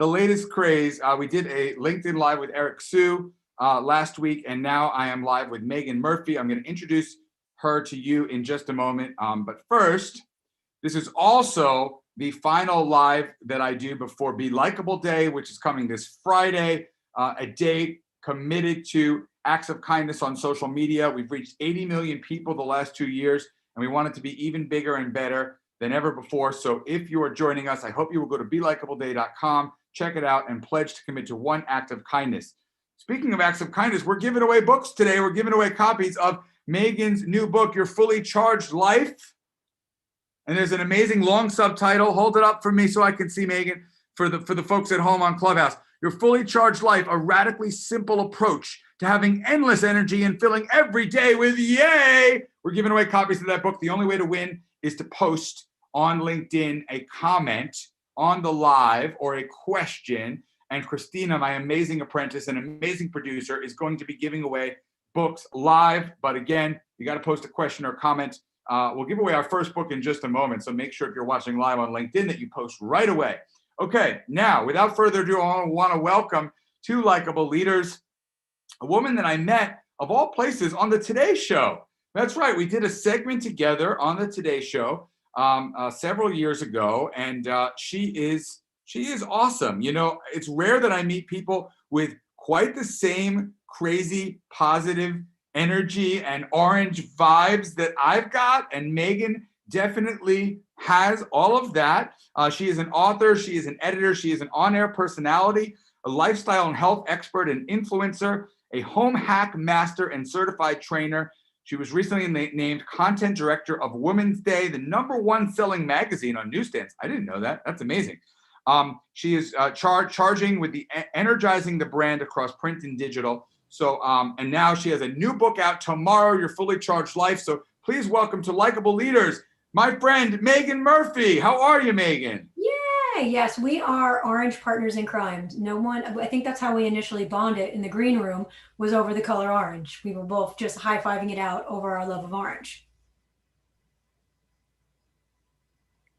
the latest craze. We did a LinkedIn Live with Eric Sue last week, and now I am live with Meaghan Murphy. I'm going to introduce her to you in just a moment. But first, this is also the final live that I do before Be Likeable Day, which is coming this Friday, a day committed to acts of kindness on social media. We've reached 80 million people the last 2 years, and we want it to be even bigger and better than ever before. So if you are joining us, I hope you will go to belikeableday.com, check it out, and pledge to commit to one act of kindness. Speaking of acts of kindness, we're giving away books today. We're giving away copies of Meaghan's new book, Your Fully Charged Life. And there's an amazing long subtitle. Hold it up for me so I can see, Meaghan, for the folks at home on Clubhouse. Your Fully Charged Life, a radically simple approach to having endless energy and filling every day with yay. We're giving away copies of that book. The only way to win is to post on LinkedIn a comment on the live or a question. And Christina, my amazing apprentice and amazing producer, is going to be giving away books live. But again, you got to post a question or comment. We'll give away our first book in just a moment. So make sure if you're watching live on LinkedIn that you post right away. Okay, now, without further ado, I want to welcome two likable leaders, a woman that I met, of all places, on the Today Show. That's right, we did a segment together on the Today Show several years ago, and she is awesome. You know, it's rare that I meet people with quite the same crazy, positive energy and orange vibes that I've got, and Meaghan definitely has all of that. She is an author, she is an editor, she is an on-air personality, a lifestyle and health expert and influencer, a home hack master and certified trainer. She was recently named content director of Women's Day, the #1 selling magazine on newsstands. I didn't know that. That's amazing. She is charging with the energizing the brand across print and digital. So, and now she has a new book out tomorrow, Your Fully Charged Life. So please welcome to Likeable Leaders, my friend, Meaghan Murphy. How are you, Meaghan? Yeah, yes, we are orange partners in crime. No one, I think that's how we initially bonded in the green room, was over the color orange. We were both just high-fiving it out over our love of orange.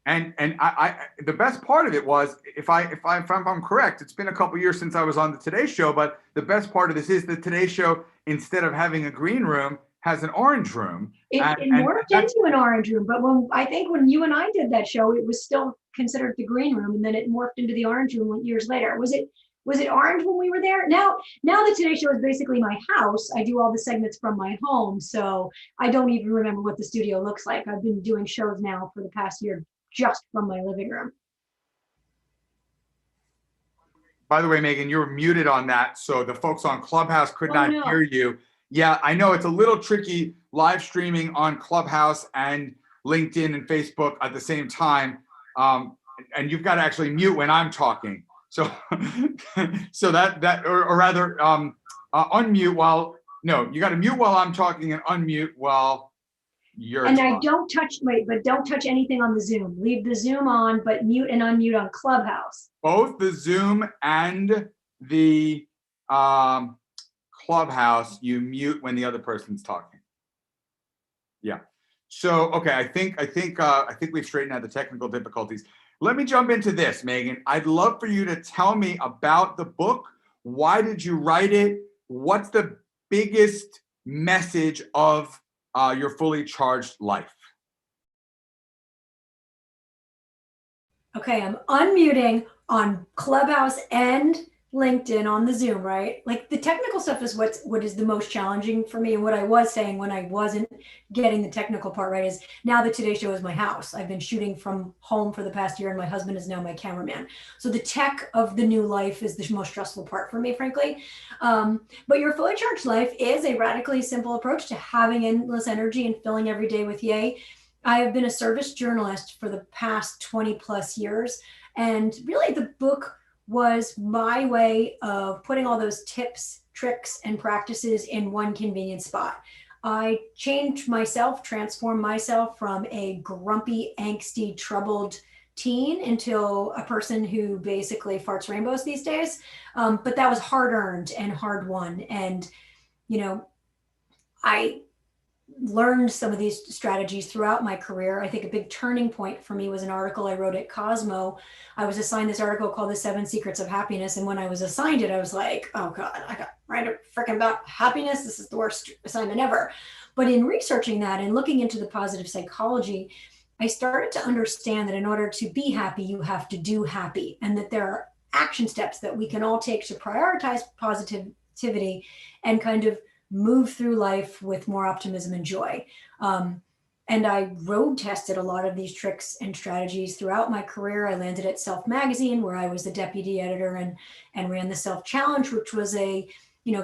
And I the best part of it was, if I'm correct, it's been a couple years since I was on the Today Show, but the best part of this is the Today Show, instead of having a green room, has an orange room. It morphed into an orange room, but I think when you and I did that show, it was still considered the green room, and then it morphed into the orange room years later. Was it orange when we were there? Now the Today Show is basically my house. I do all the segments from my home, so I don't even remember what the studio looks like. I've been doing shows now for the past year just from my living room. By the way, Meaghan, you were muted on that, so the folks on Clubhouse could not hear you. Yeah, I know it's a little tricky live streaming on Clubhouse and LinkedIn and Facebook at the same time, and you've got to actually mute when I'm talking. So, or rather, unmute while. No, you got to mute while I'm talking and unmute while you're talking. I don't touch anything on the Zoom. Leave the Zoom on, but mute and unmute on Clubhouse. Both the Zoom and the Clubhouse, you mute when the other person's talking. Yeah. So, okay, I think we've straightened out the technical difficulties. Let me jump into this, Meaghan. I'd love for you to tell me about the book. Why did you write it? What's the biggest message of Your Fully Charged Life? Okay, I'm unmuting on Clubhouse and LinkedIn on the Zoom, right? Like, the technical stuff is what is the most challenging for me. And what I was saying when I wasn't getting the technical part right is, now the Today Show is my house. I've been shooting from home for the past year, and my husband is now my cameraman. So the tech of the new life is the most stressful part for me, frankly. But Your Fully Charged Life is a radically simple approach to having endless energy and filling every day with yay. I have been a service journalist for the past 20 plus years. And really, the book was my way of putting all those tips, tricks, and practices in one convenient spot. I changed myself, transformed myself from a grumpy, angsty, troubled teen into a person who basically farts rainbows these days. But that was hard earned and hard won. And, you know, learned some of these strategies throughout my career. I think a big turning point for me was an article I wrote at Cosmo. I was assigned this article called The 7 Secrets of Happiness. And when I was assigned it, I was like, oh God, I got right freaking about happiness. This is the worst assignment ever. But in researching that and looking into the positive psychology, I started to understand that in order to be happy, you have to do happy, and that there are action steps that we can all take to prioritize positivity and kind of move through life with more optimism and joy. And I road tested a lot of these tricks and strategies throughout my career. I landed at Self Magazine, where I was the deputy editor and ran the Self Challenge, which was a,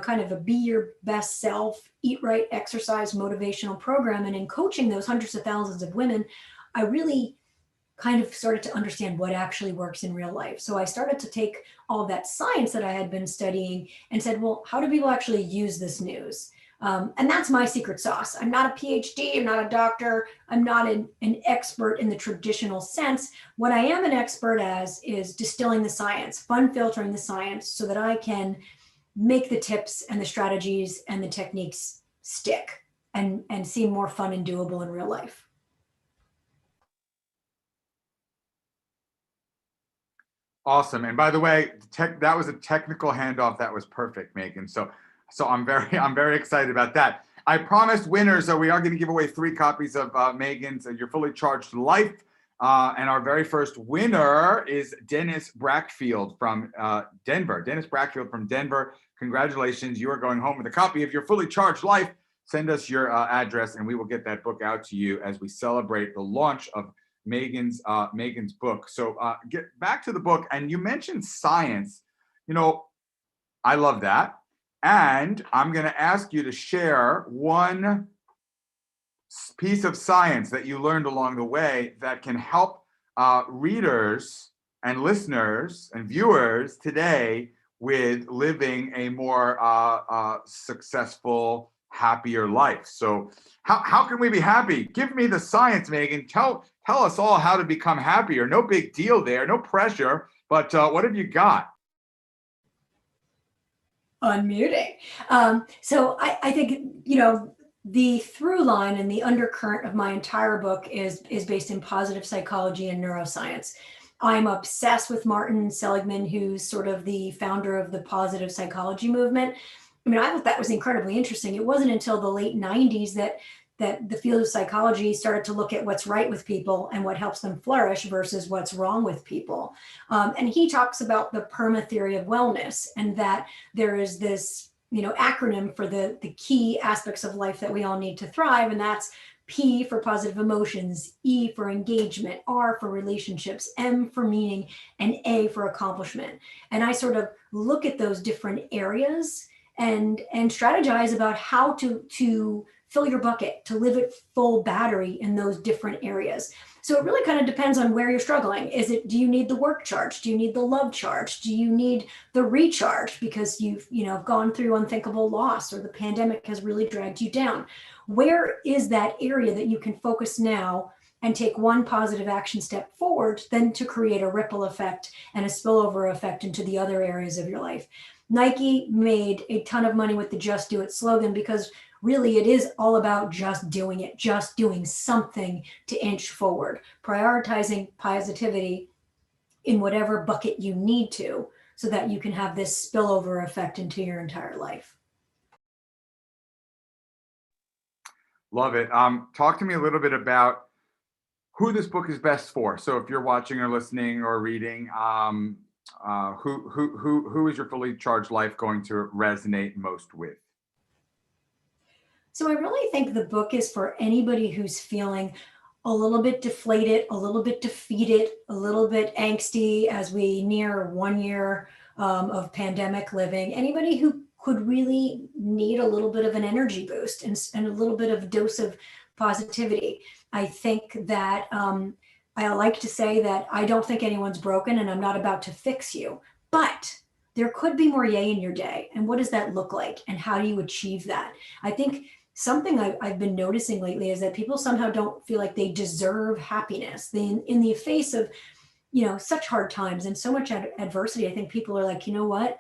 kind of a be your best self, eat right, exercise, motivational program. And in coaching those hundreds of thousands of women, I really kind of started to understand what actually works in real life. So I started to take all of that science that I had been studying and said, well, how do people actually use this news? And that's my secret sauce. I'm not a PhD, I'm not a doctor, I'm not an expert in the traditional sense. What I am an expert as is distilling the science, fun filtering the science so that I can make the tips and the strategies and the techniques stick and seem more fun and doable in real life. Awesome. And by the way, that was a technical handoff. That was perfect, Meaghan. So I'm very excited about that. I promised winners, so we are going to give away 3 copies of Meaghan's Your Fully Charged Life. And our very first winner is Dennis Brackfield from Denver. Dennis Brackfield from Denver. Congratulations. You are going home with a copy of Your Fully Charged Life. Send us your address and we will get that book out to you as we celebrate the launch of Meaghan's book. So get back to the book, and you mentioned science. I love that, and I'm going to ask you to share one piece of science that you learned along the way that can help readers and listeners and viewers today with living a more successful, happier life. So how can we be happy? Give me the science, Meaghan. Tell us all how to become happier. No big deal there, no pressure, but what have you got? Unmuting. So I think, the through line and the undercurrent of my entire book is based in positive psychology and neuroscience. I'm obsessed with Martin Seligman, who's sort of the founder of the positive psychology movement. I mean, I thought that was incredibly interesting. It wasn't until the late 90s that the field of psychology started to look at what's right with people and what helps them flourish versus what's wrong with people. And he talks about the PERMA theory of wellness, and that there is this, acronym for the key aspects of life that we all need to thrive. And that's P for positive emotions, E for engagement, R for relationships, M for meaning, and A for accomplishment. And I sort of look at those different areas and strategize about how to fill your bucket, to live at full battery in those different areas. So it really kind of depends on where you're struggling. Do you need the work charge? Do you need the love charge? Do you need the recharge because you've, gone through unthinkable loss, or the pandemic has really dragged you down? Where is that area that you can focus now and take one positive action step forward, then to create a ripple effect and a spillover effect into the other areas of your life? Nike made a ton of money with the Just Do It slogan because really it is all about just doing it, just doing something to inch forward, prioritizing positivity in whatever bucket you need to, so that you can have this spillover effect into your entire life. Love it. Talk to me a little bit about who this book is best for. So if you're watching or listening or reading, who is Your Fully Charged Life going to resonate most with? So I really think the book is for anybody who's feeling a little bit deflated, a little bit defeated, a little bit angsty as we near 1 year of pandemic living. Anybody who could really need a little bit of an energy boost and a little bit of a dose of positivity. I think that I like to say that I don't think anyone's broken, and I'm not about to fix you, but there could be more yay in your day. And what does that look like? And how do you achieve that? I think something I've been noticing lately is that people somehow don't feel like they deserve happiness. In the face of, such hard times and so much adversity, I think people are like, you know what,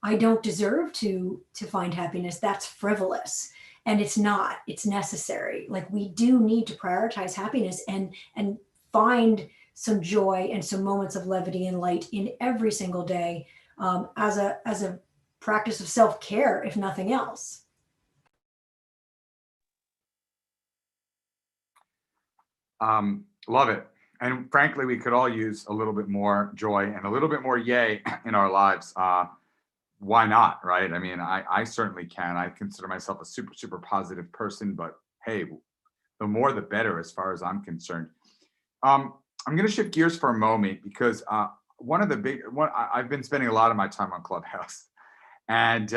I don't deserve to find happiness. That's frivolous. And it's not, it's necessary. Like, we do need to prioritize happiness and find some joy and some moments of levity and light in every single day, as a practice of self-care, if nothing else. Love it. And frankly, we could all use a little bit more joy and a little bit more yay in our lives. Why not, right? I mean, I certainly can. I consider myself a super, super positive person, but hey, the more the better as far as I'm concerned. I'm going to shift gears for a moment because one of the big one I've been spending a lot of my time on Clubhouse, and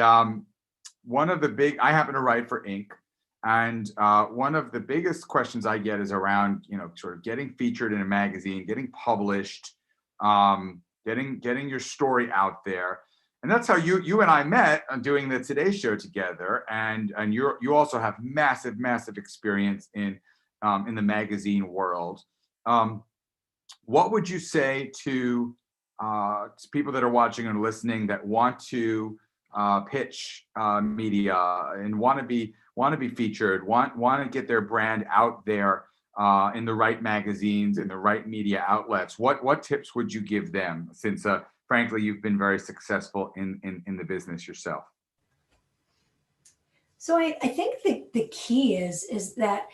one of the big I happen to write for Inc. And one of the biggest questions I get is around, sort of getting featured in a magazine, getting published, getting your story out there. And that's how you and I met on doing the Today Show together. And you also have massive, massive experience in the magazine world. What would you say to people that are watching and listening that want to pitch media and want to be featured, want to get their brand out there in the right magazines and the right media outlets? What tips would you give them, since frankly you've been very successful in the business yourself? So I think the key is that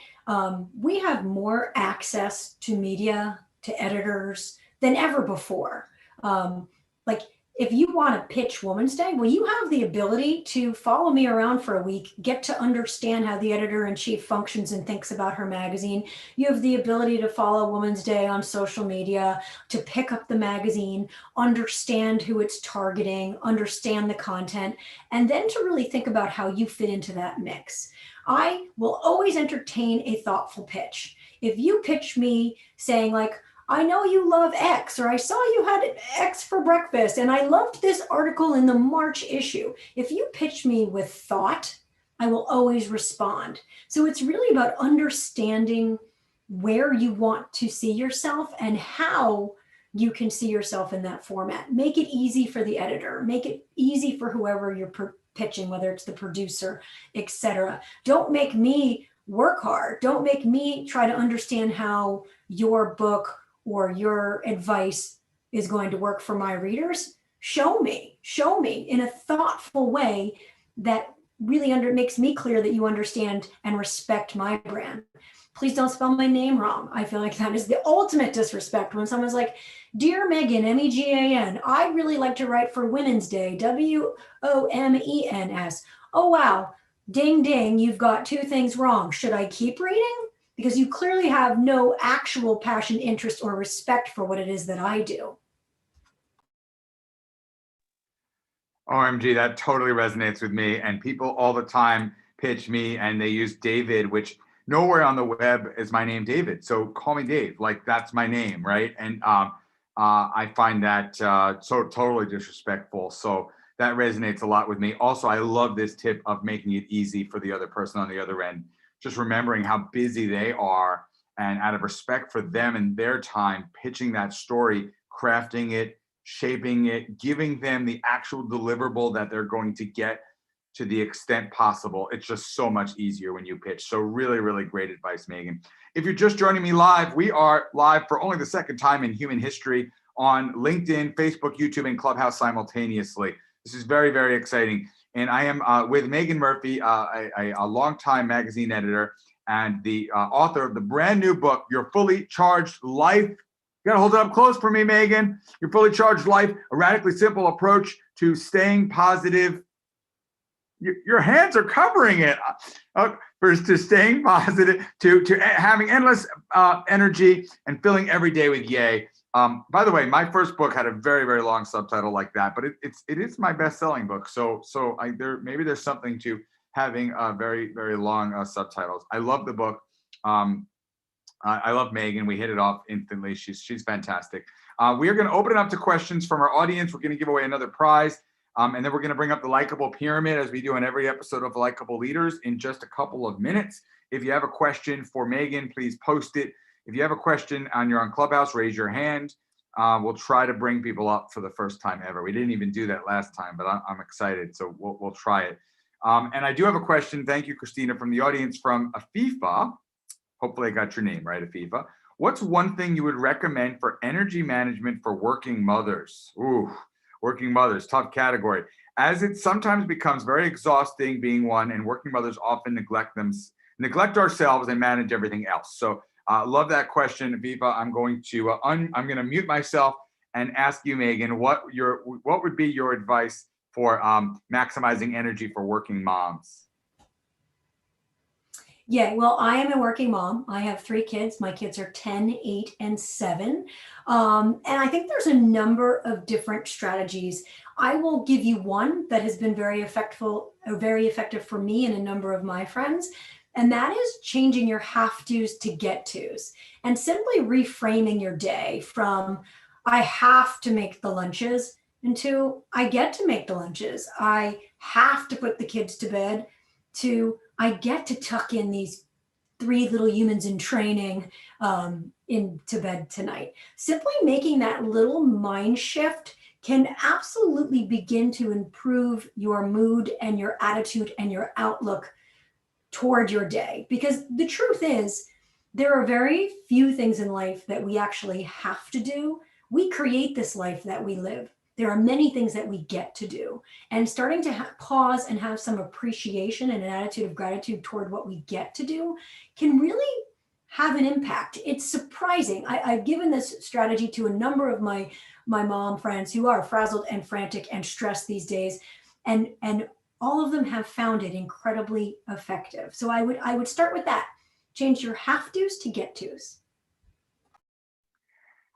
we have more access to media, to editors than ever before. Like, if you want to pitch Women's Day, well, you have the ability to follow me around for a week, get to understand how the editor-in-chief functions and thinks about her magazine. You have the ability to follow Women's Day on social media, to pick up the magazine, understand who it's targeting, understand the content, and then to really think about how you fit into that mix. I will always entertain a thoughtful pitch. If you pitch me saying, like, I know you love X, or I saw you had X for breakfast, and I loved this article in the March issue. If you pitch me with thought, I will always respond. So it's really about understanding where you want to see yourself and how you can see yourself in that format. Make it easy for the editor, make it easy for whoever you're pitching, whether it's the producer, etc. Don't make me work hard. Don't make me try to understand how your book or your advice is going to work for my readers. Show me in a thoughtful way that really makes me clear that you understand and respect my brand. Please don't spell my name wrong. I feel like that is the ultimate disrespect when someone's like, Dear Meaghan, Meaghan, I really like to write for Women's Day, WOMENS. Oh, wow. Ding, ding, you've got two things wrong. Should I keep reading? Because you clearly have no actual passion, interest, or respect for what it is that I do. OMG, that totally resonates with me. And people all the time pitch me and they use David, which nowhere on the web is my name David. So call me Dave, like that's my name, right? And I find that so totally disrespectful. So that resonates a lot with me. Also, I love this tip of making it easy for the other person on the other end. Just remembering how busy they are, and out of respect for them and their time, pitching that story, crafting it, shaping it, giving them the actual deliverable that they're going to get to the extent possible. It's just so much easier when you pitch. So really, really great advice, Meaghan. If you're just joining me live, we are live for only the second time in human history on LinkedIn, Facebook, YouTube, and Clubhouse simultaneously. This is very, very exciting. And I am with Meaghan Murphy, a longtime magazine editor and the author of the brand new book, Your Fully Charged Life. You gotta hold it up close for me, Meaghan. Your Fully Charged Life, a radically simple approach to staying positive. Your hands are covering it. To staying positive, to having endless energy and filling every day with yay. By the way, my first book had a very, very long subtitle like that, but it is my best-selling book. So maybe there's something to having very, very long subtitles. I love the book. I love Meaghan. We hit it off instantly. She's fantastic. We are going to open it up to questions from our audience. We're going to give away another prize. And then we're going to bring up the Likeable pyramid, as we do in every episode of Likeable Leaders, in just a couple of minutes. If you have a question for Meaghan, please post it. If you have a question and you're on Clubhouse, raise your hand. We'll try to bring people up for the first time ever. We didn't even do that last time, but I'm excited, so we'll try it. And I do have a question. Thank you, Christina, from the audience from Afifa. Hopefully I got your name right, Afifa. What's one thing you would recommend for energy management for working mothers? Ooh, working mothers, tough category. As it sometimes becomes very exhausting being one, and working mothers often neglect ourselves and manage everything else. So love that question, Afifa. I'm going to mute myself and ask you, Meaghan, what would be your advice for maximizing energy for working moms? Yeah, well, I am a working mom. I have 3 kids. My kids are 10, 8, and 7. And I think there's a number of different strategies. I will give you one that has been very effective for me and a number of my friends. And that is changing your have tos to get tos and simply reframing your day from I have to make the lunches into I get to make the lunches. I have to put the kids to bed to I get to tuck in these 3 little humans in training into bed tonight. Simply making that little mind shift can absolutely begin to improve your mood and your attitude and your outlook toward your day. Because the truth is, there are very few things in life that we actually have to do. We create this life that we live. There are many things that we get to do. And starting to pause and have some appreciation and an attitude of gratitude toward what we get to do can really have an impact. It's surprising. I've given this strategy to a number of my mom friends who are frazzled and frantic and stressed these days. And all of them have found it incredibly effective. So I would start with that. Change your have tos to get tos.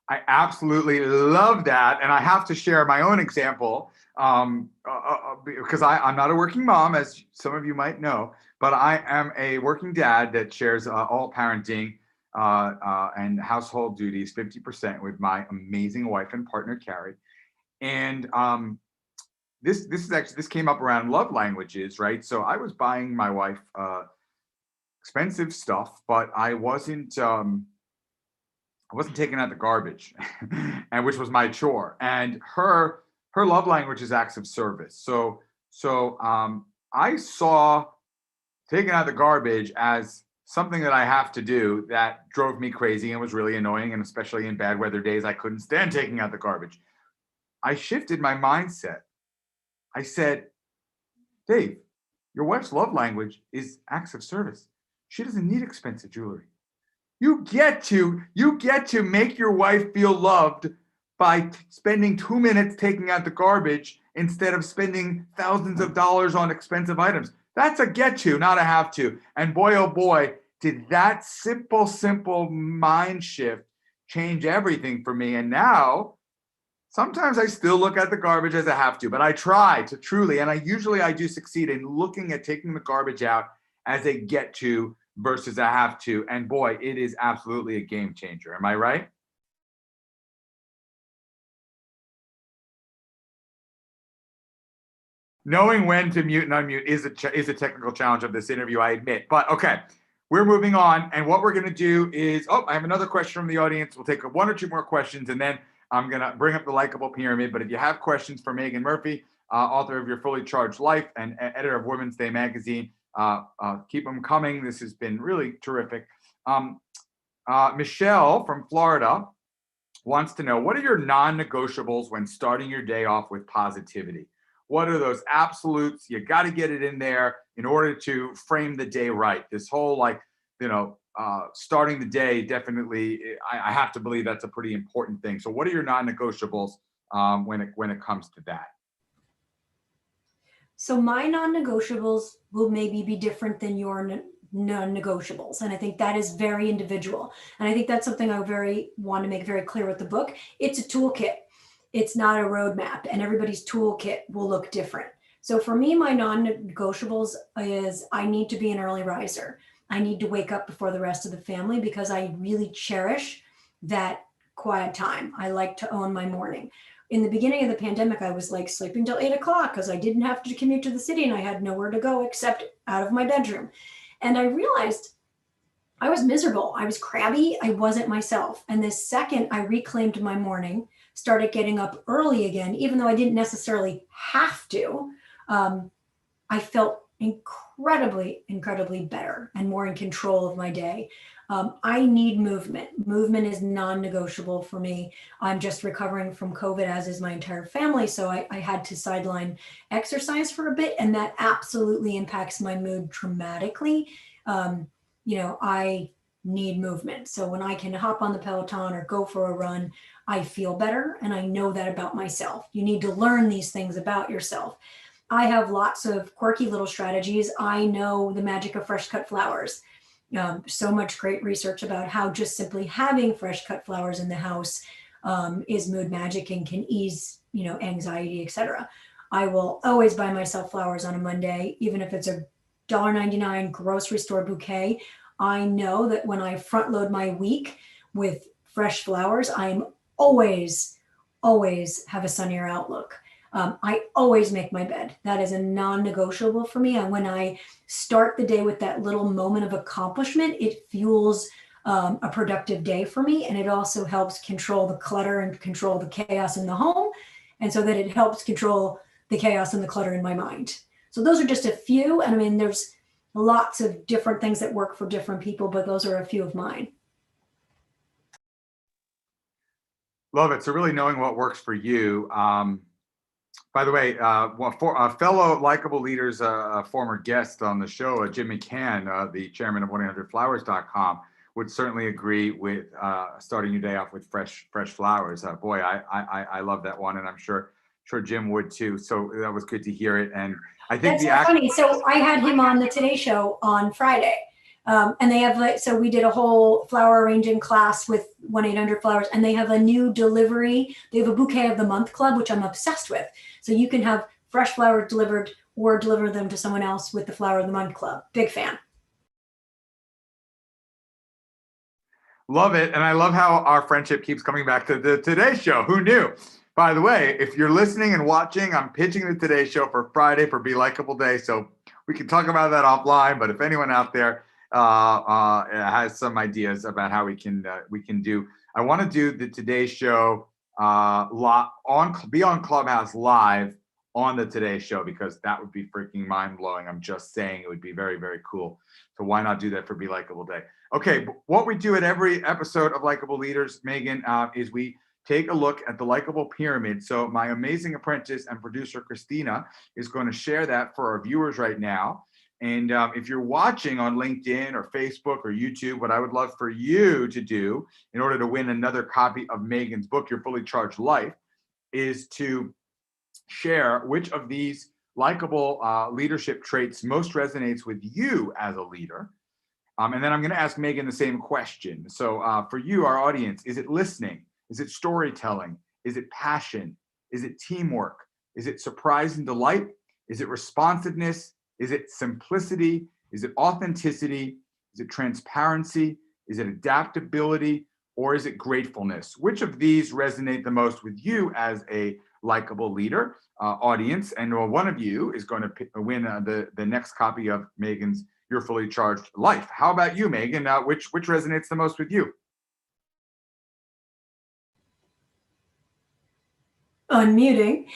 I absolutely love that. And I have to share my own example because I'm not a working mom, as some of you might know, but I am a working dad that shares all parenting and household duties 50% with my amazing wife and partner, Carrie. And this came up around love languages, right? So I was buying my wife expensive stuff, but I wasn't taking out the garbage, and which was my chore. And her love language is acts of service. So I saw taking out the garbage as something that I have to do that drove me crazy and was really annoying. And especially in bad weather days, I couldn't stand taking out the garbage. I shifted my mindset. I said, Dave, your wife's love language is acts of service. She doesn't need expensive jewelry. You get to make your wife feel loved by spending 2 minutes taking out the garbage instead of spending thousands of dollars on expensive items. That's a get to, not a have to. And boy, oh boy, did that simple mind shift change everything for me. And now, sometimes I still look at the garbage as a have to, but I try to truly, and I do succeed in looking at taking the garbage out as a get to versus a have to. And boy, it is absolutely a game changer. Am I right? Knowing when to mute and unmute is a technical challenge of this interview, I admit. But okay, we're moving on. And what we're going to do is, I have another question from the audience. We'll take 1 or 2 more questions, and then I'm going to bring up the Likeable pyramid. But if you have questions for Meaghan Murphy, author of Your Fully Charged Life and editor of Women's Day magazine, keep them coming. This has been really terrific. Michelle from Florida wants to know, what are your non-negotiables when starting your day off with positivity? What are those absolutes? You got to get it in there in order to frame the day right. This whole starting the day, definitely, I have to believe that's a pretty important thing. So what are your non-negotiables when it comes to that? So my non-negotiables will maybe be different than your non-negotiables. And I think that is very individual. And I think that's something I want to make very clear with the book. It's a toolkit. It's not a roadmap, and everybody's toolkit will look different. So for me, my non-negotiables is I need to be an early riser. I need to wake up before the rest of the family because I really cherish that quiet time. I like to own my morning. In the beginning of the pandemic, I was like sleeping till 8 o'clock because I didn't have to commute to the city and I had nowhere to go except out of my bedroom. And I realized I was miserable. I was crabby. I wasn't myself. And the second I reclaimed my morning, started getting up early again, even though I didn't necessarily have to, I felt incredibly, incredibly better and more in control of my day. I need movement. Movement is non-negotiable for me. I'm just recovering from COVID, as is my entire family. So I had to sideline exercise for a bit, and that absolutely impacts my mood dramatically. I need movement. So when I can hop on the Peloton or go for a run, I feel better. And I know that about myself. You need to learn these things about yourself. I have lots of quirky little strategies. I know the magic of fresh cut flowers. So much great research about how just simply having fresh cut flowers in the house is mood magic and can ease, anxiety, etc. I will always buy myself flowers on a Monday, even if it's a $1.99 grocery store bouquet. I know that when I front load my week with fresh flowers, I'm always, always have a sunnier outlook. I always make my bed. That is a non-negotiable for me. And when I start the day with that little moment of accomplishment, it fuels a productive day for me. And it also helps control the clutter and control the chaos in the home. And so that it helps control the chaos and the clutter in my mind. So those are just a few. And I mean, there's lots of different things that work for different people, but those are a few of mine. Love it. So really knowing what works for you. By the way, for fellow Likeable Leaders, former guest on the show, Jim Meaghan, the chairman of 1-800-Flowers.com, would certainly agree with starting your day off with fresh flowers. Boy, I love that one, and I'm sure Jim would too. So that was good to hear it. And I think that's funny. So I had him on the Today Show on Friday. And they have so we did a whole flower arranging class with 1-800-Flowers, and they have a new delivery. They have a bouquet of the month club, which I'm obsessed with. So you can have fresh flowers delivered or deliver them to someone else with the flower of the month club. Big fan. Love it. And I love how our friendship keeps coming back to the Today Show. Who knew? By the way, if you're listening and watching, I'm pitching the Today Show for Friday for Be Likeable Day. So we can talk about that offline. But if anyone out there has some ideas about how we can do. I want to do the Today Show be on Clubhouse live on the Today Show, because that would be freaking mind blowing. I'm just saying, it would be very, very cool. So why not do that for Be Likeable Day? Okay, what we do at every episode of Likeable Leaders, Meaghan, is we take a look at the Likeable Pyramid. So my amazing apprentice and producer, Christina, is going to share that for our viewers right now. And if you're watching on LinkedIn or Facebook or YouTube, what I would love for you to do in order to win another copy of Meaghan's book, Your Fully Charged Life, is to share which of these likable leadership traits most resonates with you as a leader. And then I'm going to ask Meaghan the same question. So for you, our audience, is it listening? Is it storytelling? Is it passion? Is it teamwork? Is it surprise and delight? Is it responsiveness? Is it simplicity? Is it authenticity? Is it transparency? Is it adaptability? Or is it gratefulness? Which of these resonate the most with you as a likable leader, audience? And one of you is going to win the next copy of Meaghan's Your Fully Charged Life. How about you, Meaghan? Which resonates the most with you? Unmuting.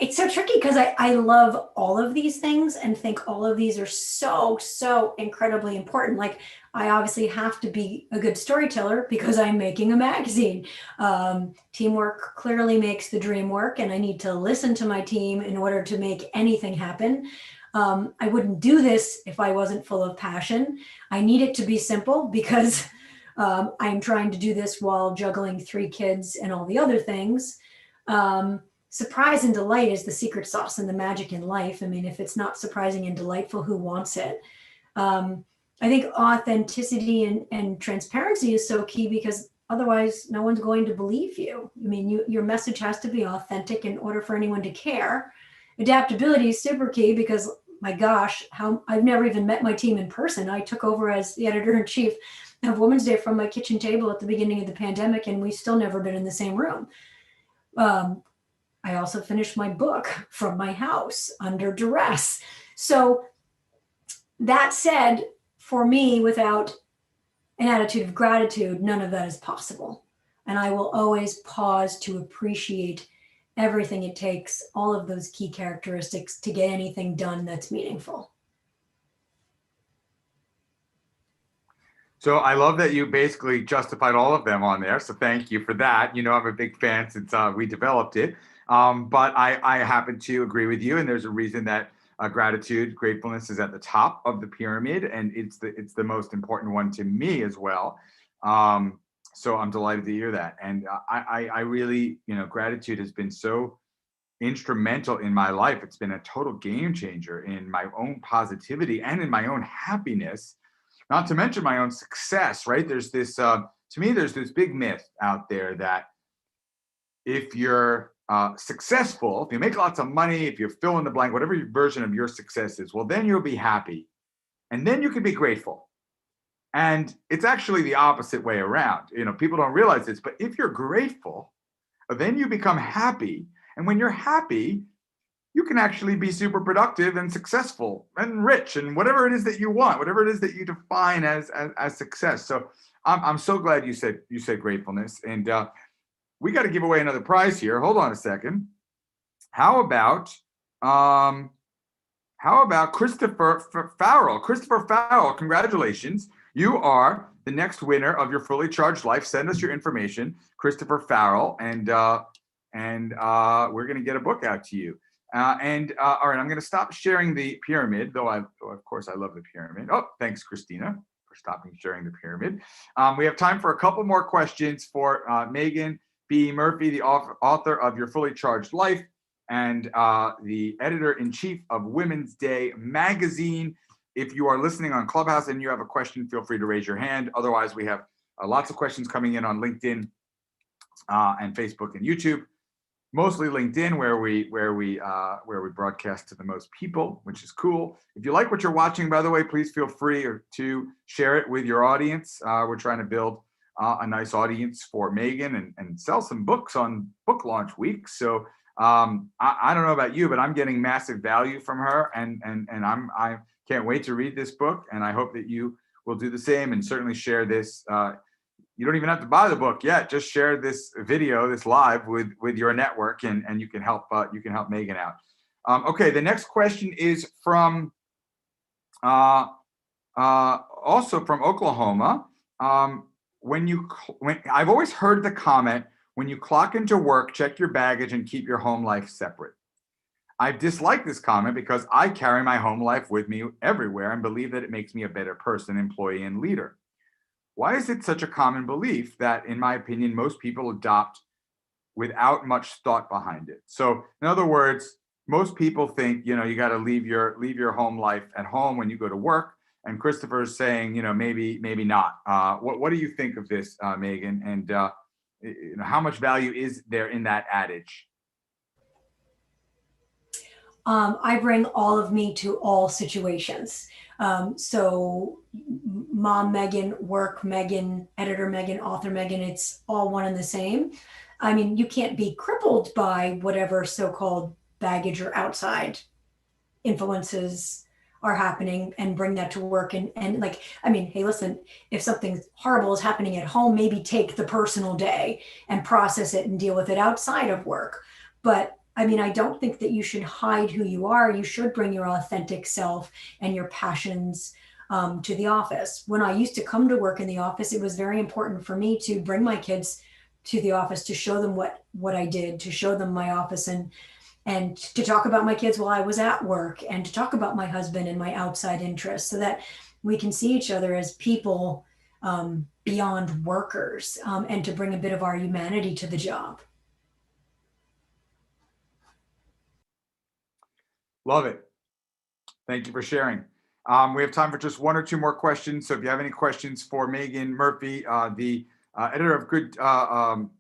It's so tricky because I love all of these things and think all of these are so incredibly important. Like, I obviously have to be a good storyteller because I'm making a magazine. Teamwork clearly makes the dream work, and I need to listen to my team in order to make anything happen. I wouldn't do this if I wasn't full of passion. I need it to be simple because I'm trying to do this while juggling 3 kids and all the other things. Surprise and delight is the secret sauce and the magic in life. I mean, if it's not surprising and delightful, who wants it? I think authenticity and transparency is so key, because otherwise no one's going to believe you. I mean, your message has to be authentic in order for anyone to care. Adaptability is super key because, my gosh, I've never even met my team in person. I took over as the editor-in-chief of Women's Day from my kitchen table at the beginning of the pandemic, and we've still never been in the same room. I also finished my book from my house under duress. So that said, for me, without an attitude of gratitude, none of that is possible. And I will always pause to appreciate everything it takes, all of those key characteristics to get anything done that's meaningful. So I love that you basically justified all of them on there. So thank you for that. You know, I'm a big fan since we developed it. But I happen to agree with you, and there's a reason that gratitude, gratefulness is at the top of the pyramid, and it's the most important one to me as well. So I'm delighted to hear that, and I really, you know, gratitude has been so instrumental in my life. It's been a total game changer in my own positivity and in my own happiness, not to mention my own success, right? There's this, to me, there's this big myth out there that if you're successful, if you make lots of money, if you fill in the blank, whatever your version of your success is, well, then you'll be happy. And then you can be grateful. And it's actually the opposite way around. You know, people don't realize this, but if you're grateful, then you become happy. And when you're happy, you can actually be super productive and successful and rich and whatever it is that you want, whatever it is that you define as success. So I'm so glad you said gratefulness, and we got to give away another prize here. Hold on a second. How about Christopher Farrell? Christopher Farrell, congratulations! You are the next winner of your fully charged life. Send us your information, Christopher Farrell, and we're going to get a book out to you. All right, I'm going to stop sharing the pyramid, though of course I love the pyramid. Oh, thanks, Christina, for stopping sharing the pyramid. We have time for a couple more questions for Meaghan B. Murphy, the author of Your Fully Charged Life and the editor-in-chief of Women's Day magazine. If you are listening on Clubhouse and you have a question, feel free to raise your hand. Otherwise, we have lots of questions coming in on LinkedIn and Facebook and YouTube. Mostly LinkedIn, where we broadcast to the most people, which is cool. If you like what you're watching, by the way, please feel free to share it with your audience. We're trying to build a nice audience for Meaghan and sell some books on book launch week. So I don't know about you, but I'm getting massive value from her, and I can't wait to read this book, and I hope that you will do the same and certainly share this. You don't even have to buy the book yet. Just share this video, this live with your network, and you can help Meaghan out. Okay, the next question is from also from Oklahoma. When I've always heard the comment, when you clock into work, check your baggage and keep your home life separate. I dislike this comment because I carry my home life with me everywhere and believe that it makes me a better person, employee, and leader. Why is it such a common belief that, in my opinion, most people adopt without much thought behind it? So, in other words, most people think, you know, you got to leave your home life at home when you go to work. And Christopher is saying, you know, maybe not. What do you think of this, Meaghan? And you know, how much value is there in that adage? I bring all of me to all situations. So mom Meaghan, work Meaghan, editor Meaghan, author Meaghan, it's all one and the same. I mean, you can't be crippled by whatever so-called baggage or outside influences are happening and bring that to work. And like, I mean, hey, listen, if something horrible is happening at home, maybe take the personal day and process it and deal with it outside of work. But I mean, I don't think that you should hide who you are. You should bring your authentic self and your passions to the office. When I used to come to work in the office, it was very important for me to bring my kids to the office to show them what I did, to show them my office, and to talk about my kids while I was at work, and to talk about my husband and my outside interests, so that we can see each other as people beyond workers, and to bring a bit of our humanity to the job. Love it. Thank you for sharing. We have time for just one or two more questions. So if you have any questions for Meaghan Murphy, the editor of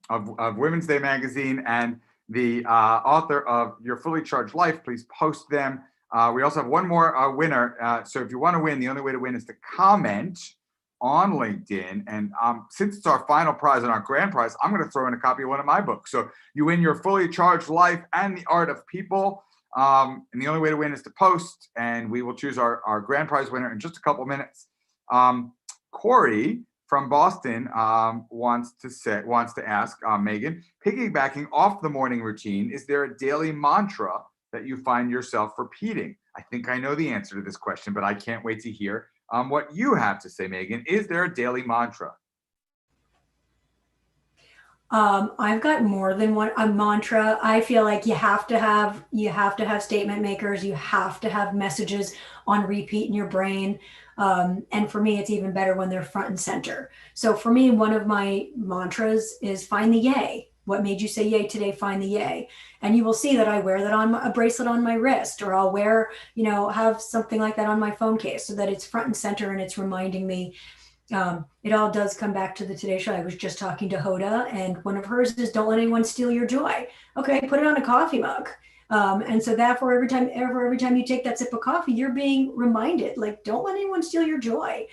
of Women's Day magazine and the author of Your Fully Charged Life, please post them. We also have one more winner. So if you want to win, the only way to win is to comment on LinkedIn. And since it's our final prize and our grand prize, I'm going to throw in a copy of one of my books. So you win Your Fully Charged Life and The Art of People. And the only way to win is to post, and we will choose our grand prize winner in just a couple minutes. Corey from Boston wants to ask Meaghan, piggybacking off the morning routine, is there a daily mantra that you find yourself repeating? I think I know the answer to this question, but I can't wait to hear what you have to say, Meaghan. Is there a daily mantra? I've got more than one a mantra. I feel like you have to have statement makers. You have to have messages on repeat in your brain. And for me, it's even better when they're front and center. So for me, one of my mantras is find the yay. What made you say yay today? Find the yay. And you will see that I wear that on a bracelet on my wrist, or I'll wear, have something like that on my phone case so that it's front and center and it's reminding me. It all does come back to the Today Show. I was just talking to Hoda, and one of hers is "Don't let anyone steal your joy." Okay, put it on a coffee mug, and so therefore, every time you take that sip of coffee, you're being reminded, like, don't let anyone steal your joy.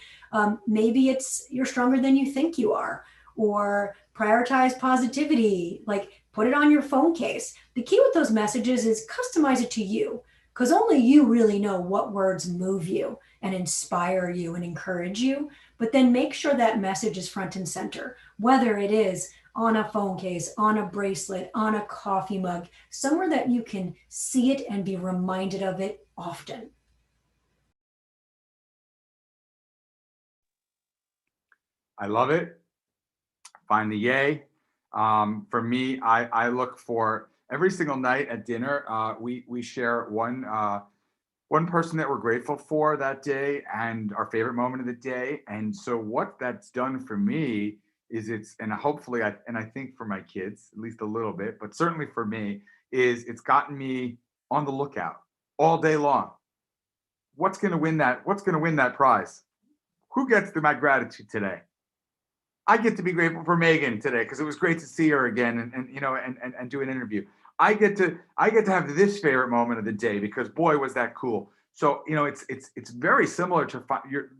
Maybe it's you're stronger than you think you are, or prioritize positivity. Like, put it on your phone case. The key with those messages is customize it to you, because only you really know what words move you and inspire you and encourage you. But then make sure that message is front and center, whether it is on a phone case, on a bracelet, on a coffee mug, somewhere that you can see it and be reminded of it often. I love it. Find the yay. For me, I look for every single night at dinner. We share one person that we're grateful for that day and our favorite moment of the day. And so what that's done for me is and hopefully I think for my kids, at least a little bit, but certainly for me, is it's gotten me on the lookout all day long. What's going to win that? What's going to win that prize? Who gets my gratitude today? I get to be grateful for Meaghan today because it was great to see her again and do an interview. I get to have this favorite moment of the day because boy was that cool. So it's very similar to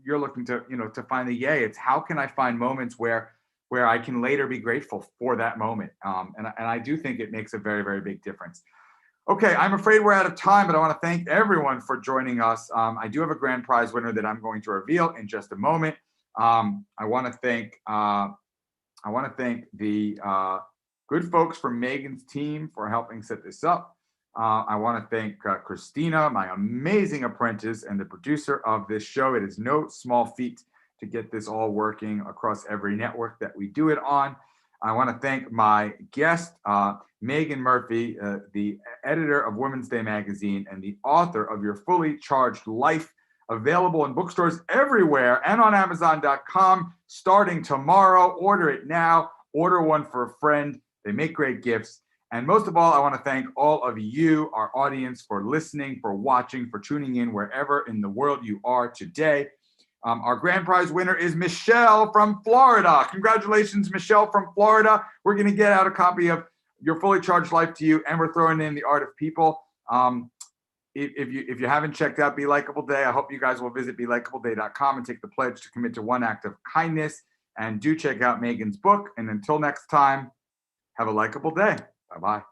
you're looking to to find the yay. It's how can I find moments where I can later be grateful for that moment. And I do think it makes a very, very big difference. Okay, I'm afraid we're out of time, but I want to thank everyone for joining us. I do have a grand prize winner that I'm going to reveal in just a moment. I want to thank the good folks from Meaghan's team for helping set this up. I want to thank Christina, my amazing apprentice and the producer of this show. It is no small feat to get this all working across every network that we do it on. I want to thank my guest, Meaghan Murphy, the editor of Women's Day magazine and the author of Your Fully Charged Life, available in bookstores everywhere and on Amazon.com starting tomorrow. Order it now. Order one for a friend. They make great gifts. And most of all, I want to thank all of you, our audience, for listening, for watching, for tuning in wherever in the world you are today. Our grand prize winner is Michelle from Florida. Congratulations, Michelle from Florida. We're going to get out a copy of Your Fully Charged Life to you, and we're throwing in The Art of People. If you haven't checked out Be Likeable Day, I hope you guys will visit BeLikeableDay.com and take the pledge to commit to one act of kindness. And do check out Meaghan's book. And until next time, have a likeable day. Bye-bye.